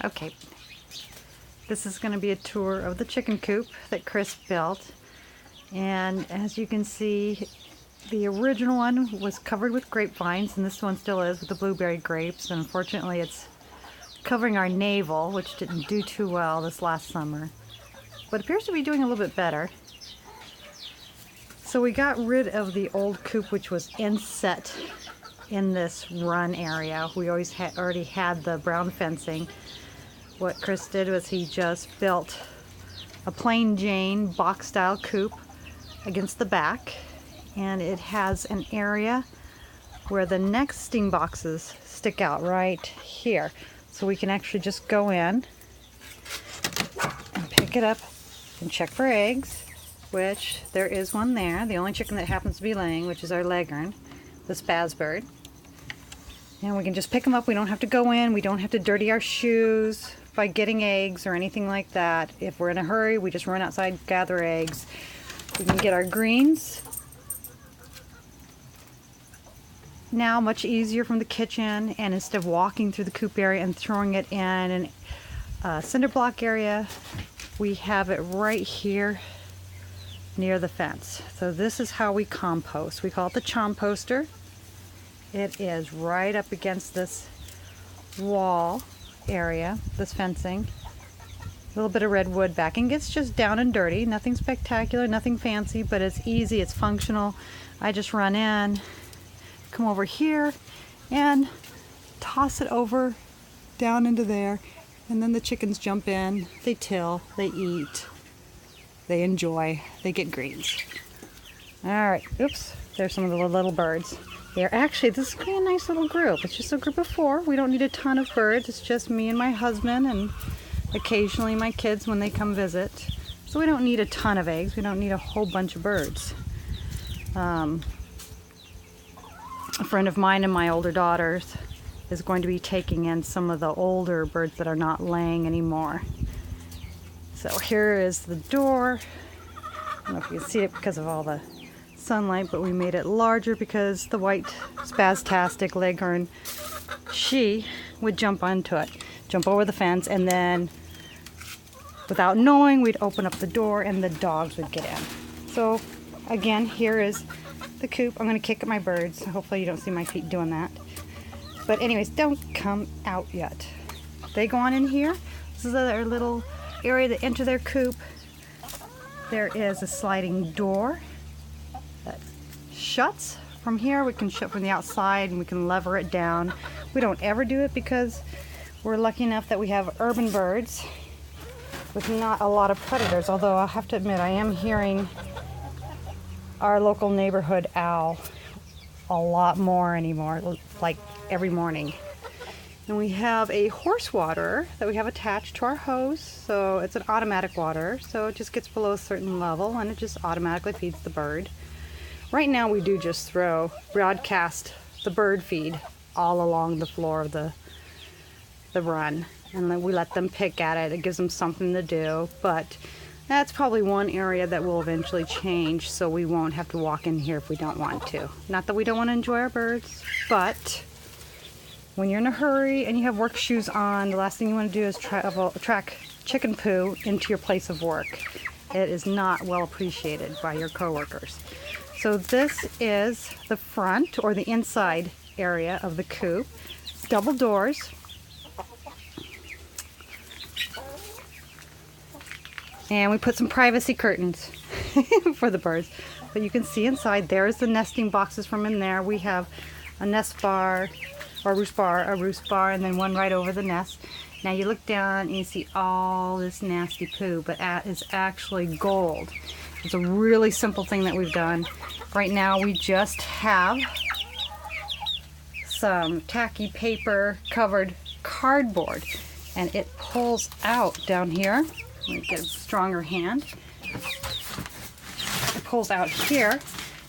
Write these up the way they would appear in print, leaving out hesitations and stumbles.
Okay, this is going to be a tour of the chicken coop that Chris built. And as you can see, the original one was covered with grapevines, and this one still is with the blueberry grapes. And unfortunately, it's covering our navel, which didn't do too well this last summer, but appears to be doing a little bit better. So we got rid of the old coop, which was inset in this run area. We always already had the brown fencing. What Chris did was he just built a plain Jane box style coop against the back, and it has an area where the nesting boxes stick out right here. So we can actually just go in and pick it up and check for eggs, which there is one there. The only chicken that happens to be laying, which is our leghorn, the spaz bird. And we can just pick them up. We don't have to go in. We don't have to dirty our shoes by getting eggs or anything like that. If we're in a hurry, we just run outside, gather eggs. We can get our greens now much easier from the kitchen, and instead of walking through the coop area and throwing it in a cinder block area, we have it right here near the fence. So this is how we compost. We call it the chomposter. It is right up against this wall area, this fencing. A little bit of redwood backing. It's just down and dirty, nothing spectacular, nothing fancy, but it's easy, it's functional. I just run in, come over here and toss it over down into there, and then the chickens jump in, they till, they eat, they enjoy, they get greens. Alright, oops, there's some of the little birds. They're actually, this is going to be a nice little group. It's just a group of 4. We don't need a ton of birds. It's just me and my husband and occasionally my kids when they come visit. So we don't need a ton of eggs. We don't need a whole bunch of birds. A friend of mine and my older daughters is going to be taking in some of the older birds that are not laying anymore. So here is the door. I don't know if you can see it because of all the sunlight, but we made it larger because the white spastastic leghorn, she would jump onto it, jump over the fence, and then without knowing, we'd open up the door and the dogs would get in. So again, here is the coop. I'm going to kick at my birds. Hopefully you don't see my feet doing that. But anyways, don't come out yet. They go on in here. This is their little area to enter their coop. There is a sliding door that shuts from here. We can shut from the outside and we can lever it down. We don't ever do it because we're lucky enough that we have urban birds with not a lot of predators, although I have to admit I am hearing our local neighborhood owl a lot more anymore, like every morning. And we have a horse waterer that we have attached to our hose, so it's an automatic water, so it just gets below a certain level and it just automatically feeds the bird. Right now we do just broadcast the bird feed all along the floor of the run, and then we let them pick at it. It gives them something to do, but that's probably one area that will eventually change, so we won't have to walk in here if we don't want to. Not that we don't want to enjoy our birds, but when you're in a hurry and you have work shoes on, the last thing you want to do is track chicken poo into your place of work. It is not well appreciated by your coworkers. So this is the front or the inside area of the coop. It's double doors. And we put some privacy curtains for the birds. But you can see inside, there's the nesting boxes from in there. We have a nest bar, or a roost bar, and then one right over the nest. Now you look down and you see all this nasty poo, but that is actually gold. It's a really simple thing that we've done. Right now we just have some tacky paper covered cardboard, and it pulls out down here. Let me get a stronger hand. It pulls out here,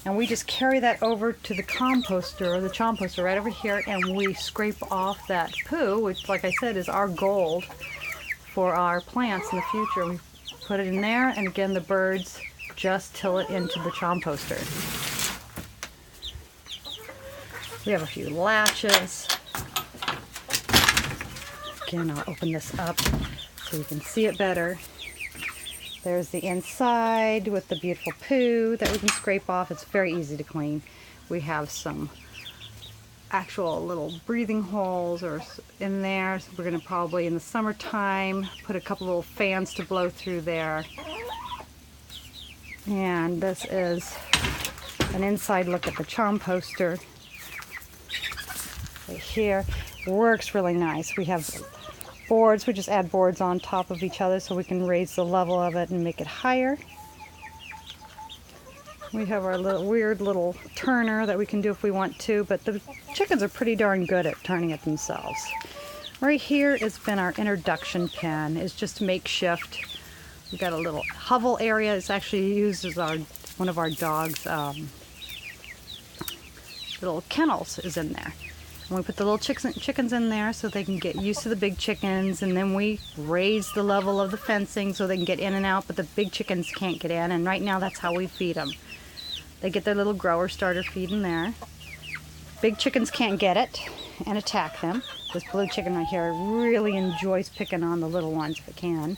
and we just carry that over to the composter, or the chomposter right over here, and we scrape off that poo, which, like I said, is our gold for our plants in the future. We put it in there, and again, the birds just till it into the chomposter. We have a few latches. Again, I'll open this up so you can see it better. There's the inside with the beautiful poo that we can scrape off. It's very easy to clean. We have some actual little breathing holes in there. So we're going to probably in the summertime put a couple little fans to blow through there. And this is an inside look at the charm poster. Right here. Works really nice. We have boards. We just add boards on top of each other so we can raise the level of it and make it higher. We have our weird little turner that we can do if we want to, but the chickens are pretty darn good at turning it themselves. Right here has been our introduction pen. It's just makeshift. We've got a little hovel area. It's actually used as one of our dogs' little kennels is in there. And we put the little chickens in there so they can get used to the big chickens, and then we raise the level of the fencing so they can get in and out, but the big chickens can't get in, and right now that's how we feed them. They get their little grower starter feed in there. Big chickens can't get it and attack them. This blue chicken right here really enjoys picking on the little ones if it can.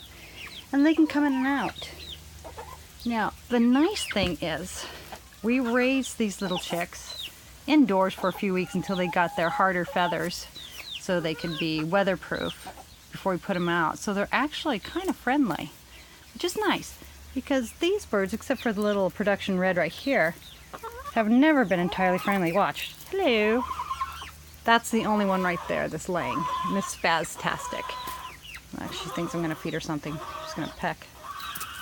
And they can come in and out. Now, the nice thing is we raise these little chicks indoors for a few weeks until they got their harder feathers so they could be weatherproof before we put them out. So they're actually kind of friendly, which is nice because these birds, except for the little production red right here, have never been entirely friendly. Watch. Hello. That's the only one right there that's laying. Miss Spastastic. She thinks I'm going to feed her something. She's going to peck.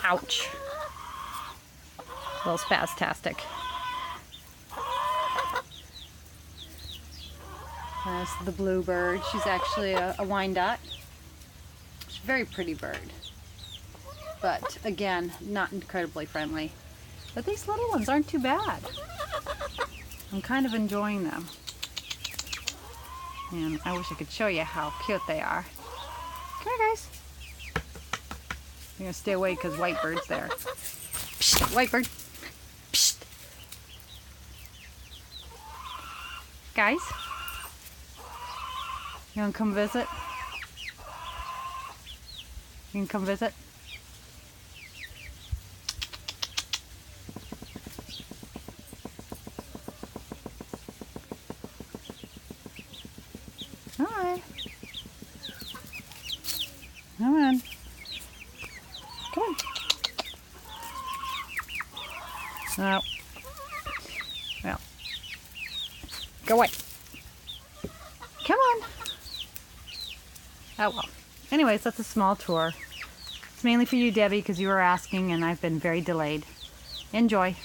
Ouch. Little Spastastic. There's the blue bird. She's actually a Wyandotte. She's a very pretty bird. But again, not incredibly friendly. But these little ones aren't too bad. I'm kind of enjoying them. And I wish I could show you how cute they are. Come here, guys. You're going to stay away because white bird's there. Psst, white bird. Psst. Guys. You want to come visit? You can come visit? Hi. Come on. Come on. Oh. Well. Go away. Come on. Oh well. Anyways, that's a small tour. It's mainly for you, Debbie, because you were asking and I've been very delayed. Enjoy.